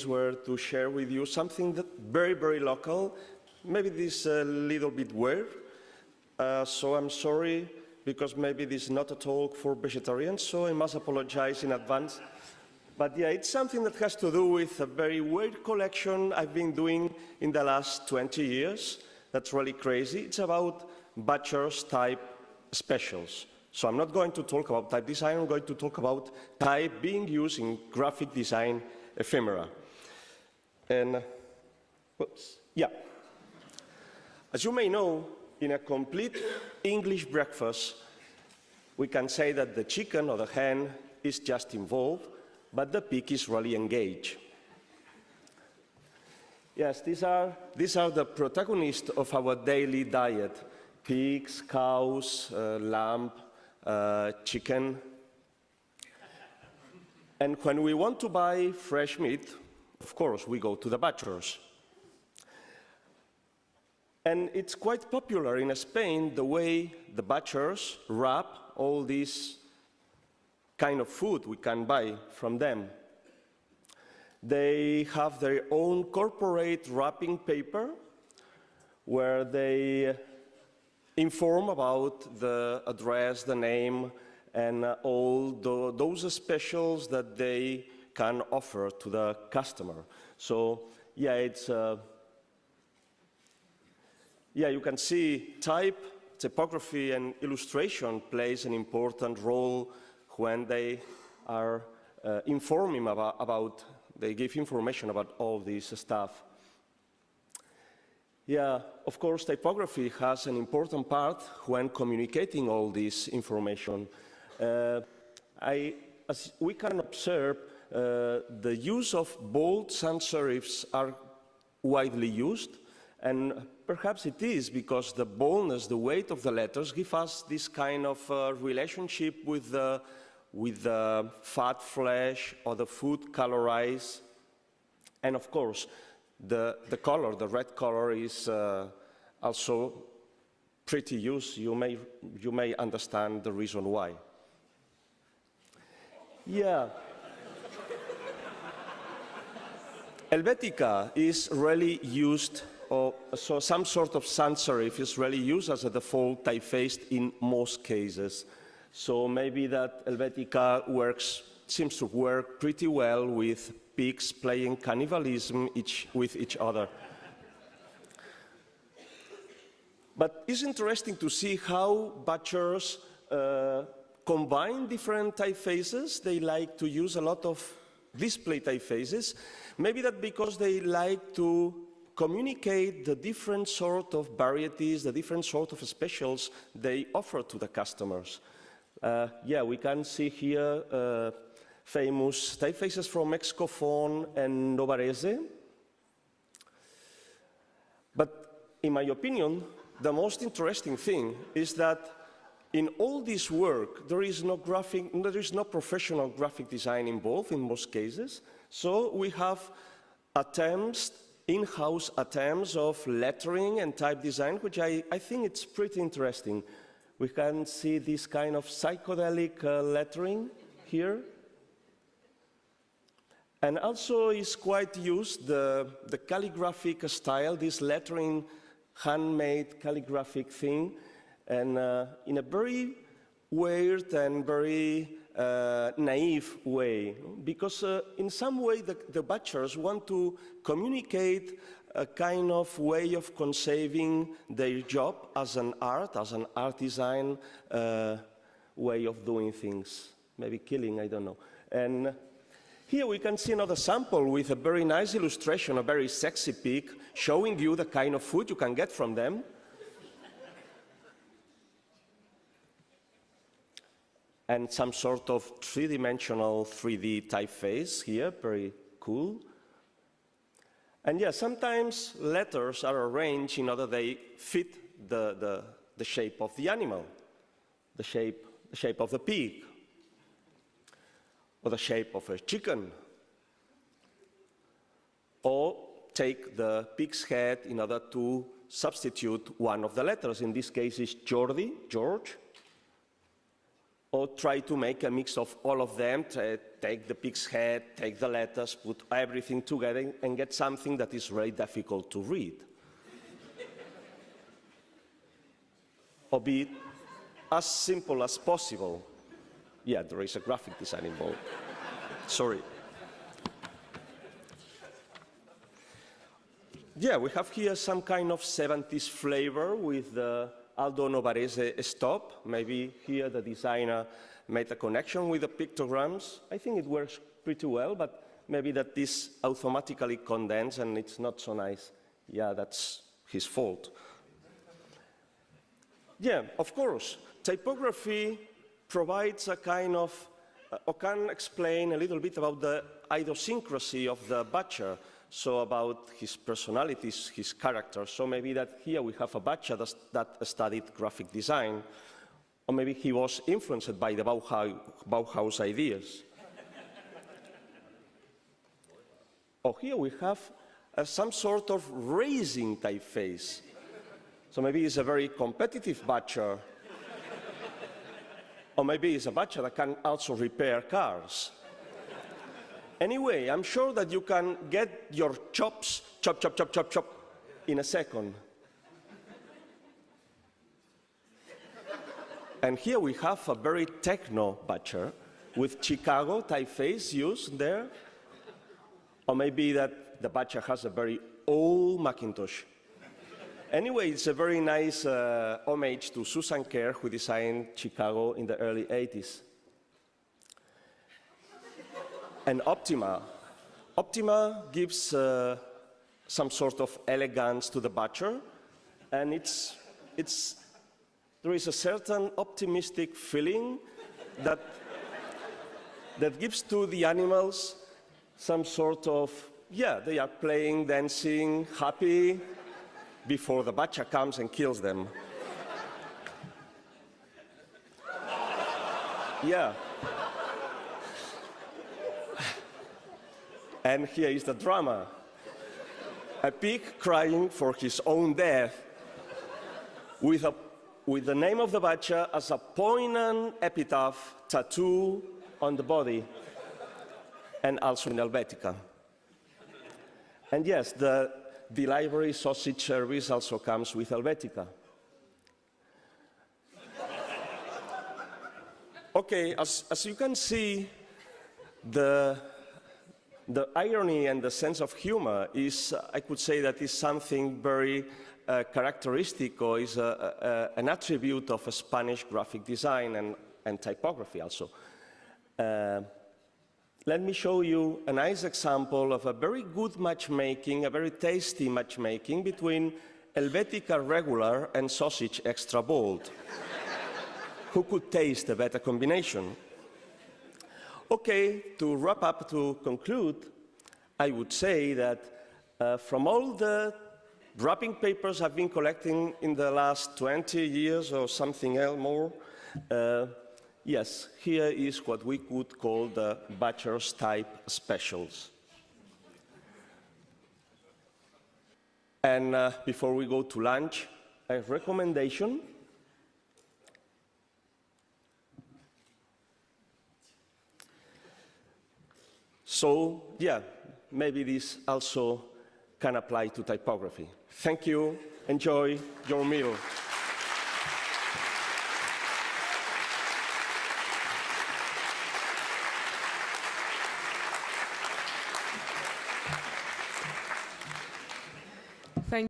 days were to share with you something that very, very local. Maybe this is a little bit weird, so I'm sorry, because maybe this is not a talk for vegetarians, so I must apologize in advance. But yeah, it's something that has to do with a very weird collection I've been doing in the last 20 years. That's really crazy. It's about Butcher's type specials. So I'm not going to talk about type design, I'm going to talk about type being used in graphic design ephemera. And, oops, yeah. As you may know, in a complete English breakfast, we can say that the chicken or the hen is just involved, but the pig is really engaged. Yes, these are the protagonists of our daily diet: pigs, cows, lamb, chicken. And when we want to buy fresh meat, of course, we go to the butchers. And it's quite popular in Spain, the way the butchers wrap all this kind of food we can buy from them. They have their own corporate wrapping paper where they inform about the address, the name, and all those specials that they can offer to the customer. So, yeah, it's you can see type, typography, and illustration plays an important role when they are informing about, they give information about all this stuff. Yeah, of course, typography has an important part when communicating all this information. As we can observe, the use of bold sans serifs are widely used, and perhaps it is because the boldness, the weight of the letters give us this kind of relationship with the fat flesh or the food colorized. And of course, the color, the red color, is also pretty used. You may understand the reason why. Yeah. Helvetica is really used, so some sort of sans serif is really used as a default typeface in most cases. So maybe that Helvetica seems to work pretty well with pigs playing cannibalism with each other. But it's interesting to see how butchers combine different typefaces. They like to use a lot of display typefaces. Maybe that because they like to communicate the different sort of varieties, the different sort of specials they offer to the customers. Yeah, we can see here famous typefaces from Excofon and Novarese. But in my opinion, the most interesting thing is that in all this work, there is no professional graphic design involved in most cases. So we have attempts, in-house attempts of lettering and type design, which I think it's pretty interesting. We can see this kind of psychedelic lettering here. And also is quite used the calligraphic style, this lettering, handmade calligraphic thing, and in a very weird and very naive way, because in some way the butchers want to communicate a kind of way of conceiving their job as an art design way of doing things, maybe killing, I don't know. And here we can see another sample with a very nice illustration, a very sexy pig, showing you the kind of food you can get from them. And some sort of three-dimensional 3D typeface here, very cool. And yeah, sometimes letters are arranged in order they fit the shape of the animal, the shape of the pig, or the shape of a chicken. Or take the pig's head in order to substitute one of the letters. In this case, it's Jordi, George. or try to make a mix of all of them, take the pig's head, take the letters, put everything together, and get something that is very difficult to read. Or be as simple as possible. Yeah, there is a graphic design involved. Sorry. Yeah, we have here some kind of 70s flavor with the Aldo Novarese stop. Maybe here the designer made a connection with the pictograms. I think it works pretty well, but maybe that this automatically condensed and it's not so nice. Yeah, that's his fault. Yeah, of course, typography provides a kind of, or can explain a little bit about the idiosyncrasy of the butcher, so about his personalities, his character. So maybe that here we have a butcher that studied graphic design, or maybe he was influenced by the Bauhaus ideas. Or here we have some sort of racing typeface. So maybe he's a very competitive butcher. Or maybe he's a butcher that can also repair cars. Anyway, I'm sure that you can get your chops, chop, chop, chop, chop, chop, in a second. And here we have a very techno butcher with Chicago typeface used there. Or maybe that the butcher has a very old Macintosh. Anyway, it's a very nice homage to Susan Kerr, who designed Chicago in the early 80s. And Optima. Optima gives some sort of elegance to the butcher, and there is a certain optimistic feeling that gives to the animals some sort of, yeah, they are playing, dancing, happy, before the butcher comes and kills them. Yeah. And here is the drama. A pig crying for his own death with the name of the butcher as a poignant epitaph tattoo on the body, and also in Helvetica. And yes, the delivery sausage service also comes with Helvetica. Okay, as you can see, the irony and the sense of humor is, I could say, that is something very characteristic, or is an attribute of a Spanish graphic design and typography also. Let me show you a nice example of a very good matchmaking, a very tasty matchmaking between Helvetica regular and sausage extra bold. Who could taste a better combination? Okay, to wrap up, to conclude, I would say that from all the wrapping papers I've been collecting in the last 20 years or something else more, yes, here is what we could call the butcher's type specials. And before we go to lunch, a recommendation. So, yeah, maybe this also can apply to typography. Thank you. Enjoy your meal.